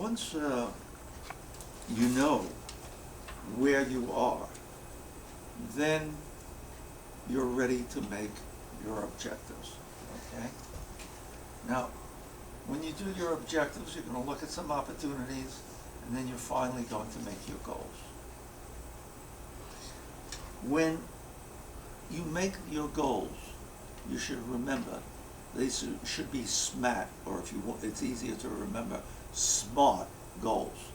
once you know where you are, then you're ready to make your objectives, okay? Now, when you do your objectives, you're going to look at some opportunities, and then you're finally going to make your goals. When you make your goals, you should remember they should be SMART, or if you want, it's easier to remember, SMART goals.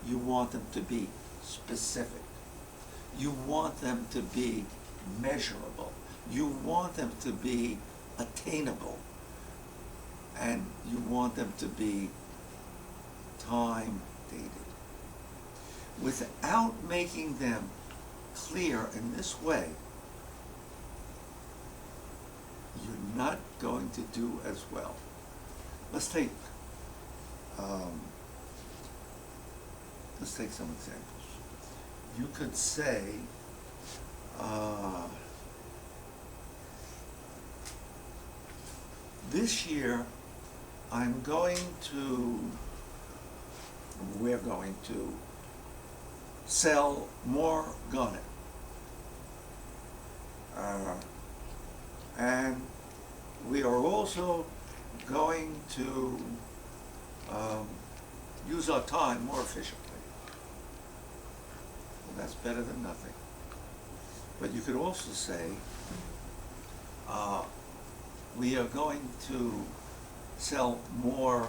You want them to be specific. You want them to be measurable. You want them to be attainable. And you want them to be time dated. Without making them clear in this way, you're not going to do as well. Let's take some examples. You could say, this year we're going to sell more garnet. And we are also going to use our time more efficiently. Well, that's better than nothing. But you could also say, we are going to sell more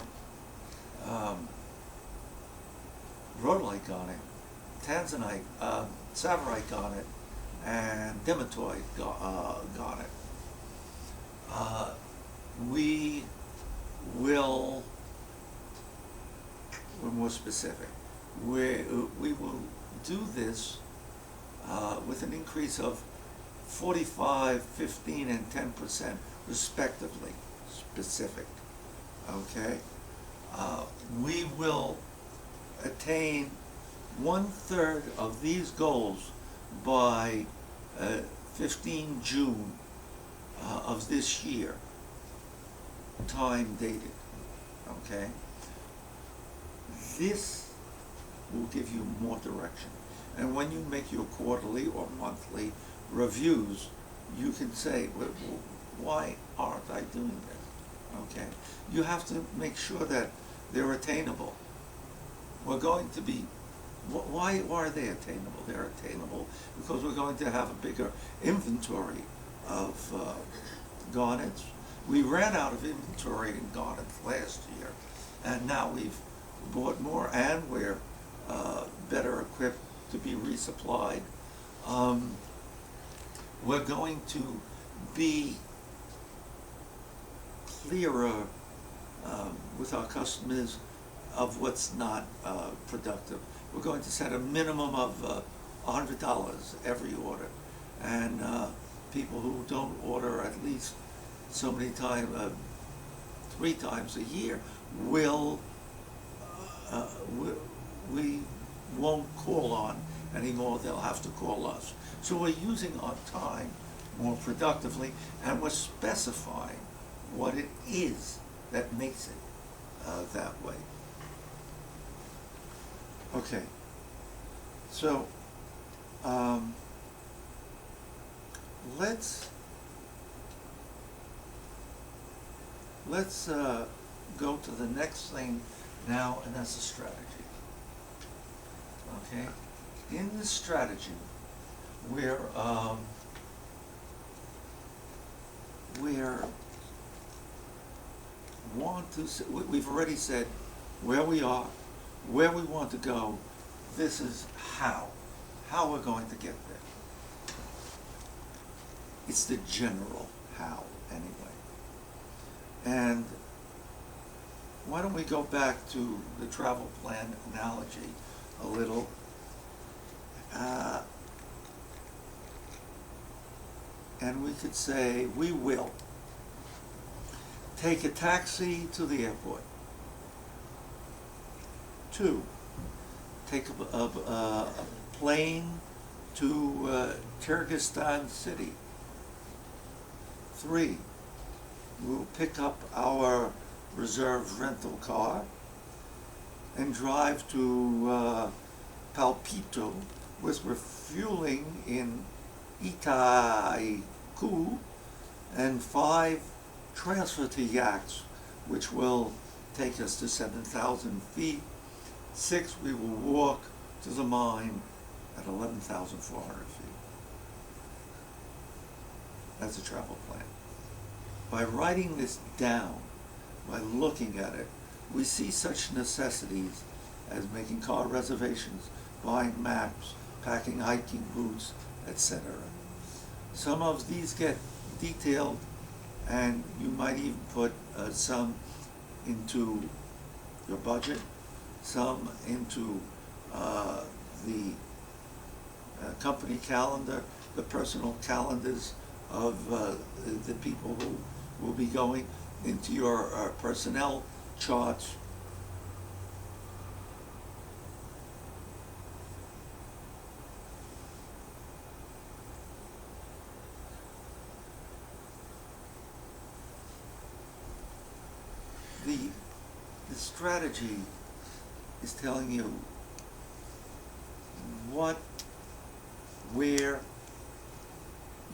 rhodolite garnet, tanzanite, savarite garnet, and dematoid garnet. We will, we're more specific, we will do this with an increase of 45, 15, and 10% respectively, specific, okay? We will attain 1/3 of these goals by 15 June of this year, time dated, okay? This will give you more direction. And when you make your quarterly or monthly reviews, you can say, well, why aren't I doing this? Okay? You have to make sure that they're attainable. We're going to be, why are they attainable? They're attainable because we're going to have a bigger inventory of garnets. We ran out of inventory in garnets last year, and now we've bought more, and we're better equipped to be resupplied. We're going to be clearer with our customers of what's not productive. We're going to set a minimum of $100 every order, and people who don't order at least so many times, 3 times a year, will we won't call on anymore. They'll have to call us. So we're using our time more productively, and we're specifying what it is that makes it that way. Okay, so let's go to the next thing now, and that's a strategy. Okay, in this strategy, we've already said where we are, where we want to go. This is how we're going to get there. It's the general how, anyway. And why don't we go back to the travel plan analogy a little? And we could say, we will take a taxi to the airport. 2, take a plane to Kyrgyzstan City. 3, we'll pick up our reserve rental car and drive to Palpito with refueling in Itaiku, and 5 transfer to yaks, which will take us to 7,000 feet. 6, we will walk to the mine at 11,400 feet. That's a travel plan. By writing this down, by looking at it, we see such necessities as making car reservations, buying maps, packing hiking boots, etc. Some of these get detailed, and you might even put some into your budget, some into the company calendar, the personal calendars of the people who will be going, into your personnel charts. The strategy is telling you what, where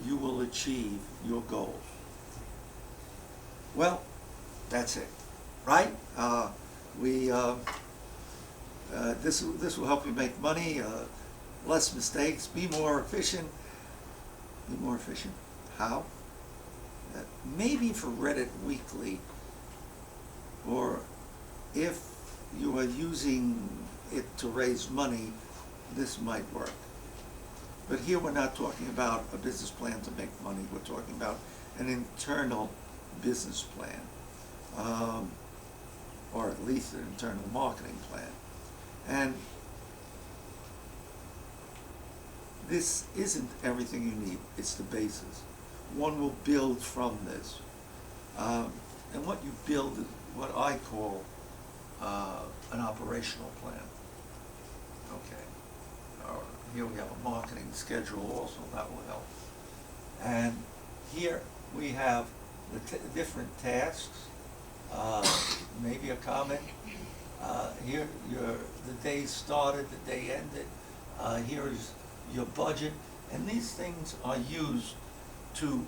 you will achieve your goals. Well, that's it, right? This will help you make money, less mistakes, be more efficient. Be more efficient. How? Maybe for Reddit Weekly, or if you are using it to raise money, this might work. But here we're not talking about a business plan to make money. We're talking about an internal business plan, or at least an internal marketing plan. And this isn't everything you need. It's the basis. One will build from this. And what you build is what I call an operational plan. Okay. Here we have a marketing schedule also, that will help. And here we have the different tasks, maybe a comment. Here the day started, the day ended. Here is your budget. And these things are used to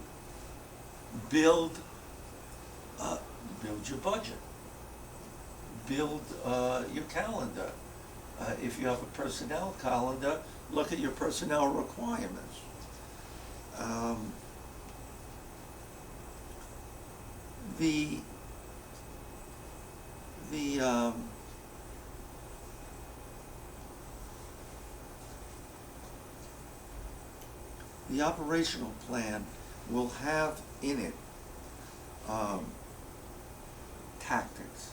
build your budget, build your calendar. If you have a personnel calendar, look at your personnel requirements. The operational plan will have in it tactics,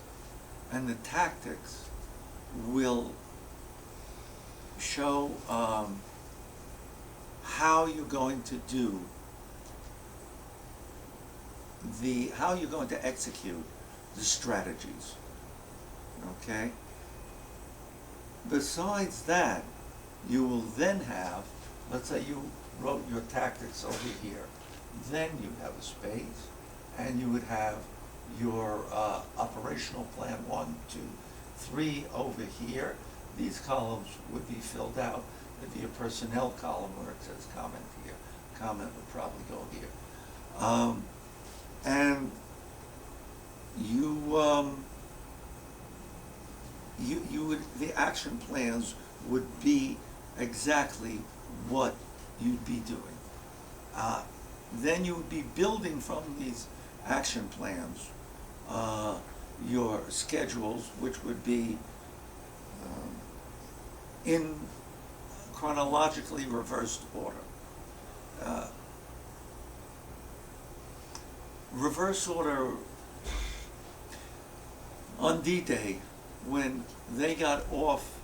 and the tactics will show how you're going to do how you're going to execute the strategies. Okay? Besides that, you will then have, let's say you wrote your tactics over here, then you have a space, and you would have your operational plan 1, 2, 3 over here. These columns would be filled out. There'd be a personnel column where it says comment here. Comment would probably go here. And you would, the action plans would be exactly what you'd be doing. Then you would be building from these action plans your schedules, which would be in chronologically reversed order. Reverse order on D-Day, when they got off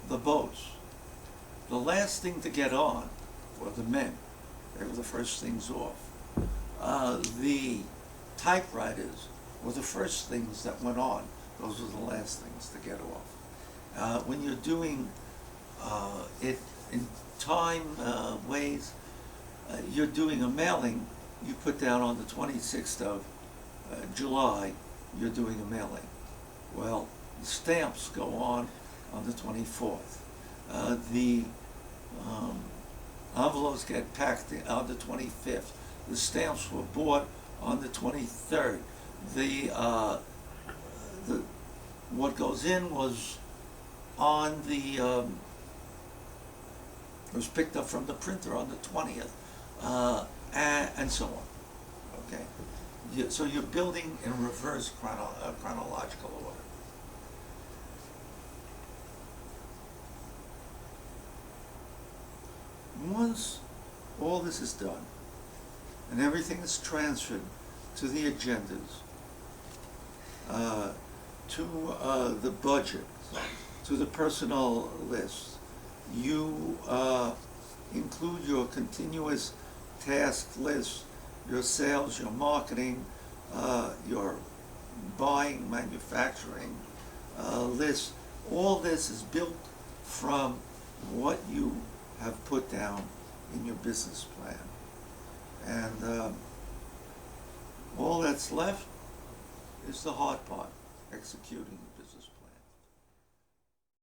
the boats, the last thing to get on were the men. They were the first things off. The typewriters were the first things that went on. Those were the last things to get off. When you're doing it in time ways, you're doing a mailing, you put down on the 26th of July, you're doing a mailing. Well, The stamps go on the 24th. The envelopes get packed on the 25th. The stamps were bought on the 23rd. What goes in was on the was picked up from the printer on the 20th, and so on. Okay, so you're building in reverse chronological order. Once all this is done and everything is transferred to the agendas, to the budget, to the personnel list, you include your continuous task list, your sales, your marketing, your buying, manufacturing list. All this is built from what you have put down in your business plan. And all that's left is the hard part, executing.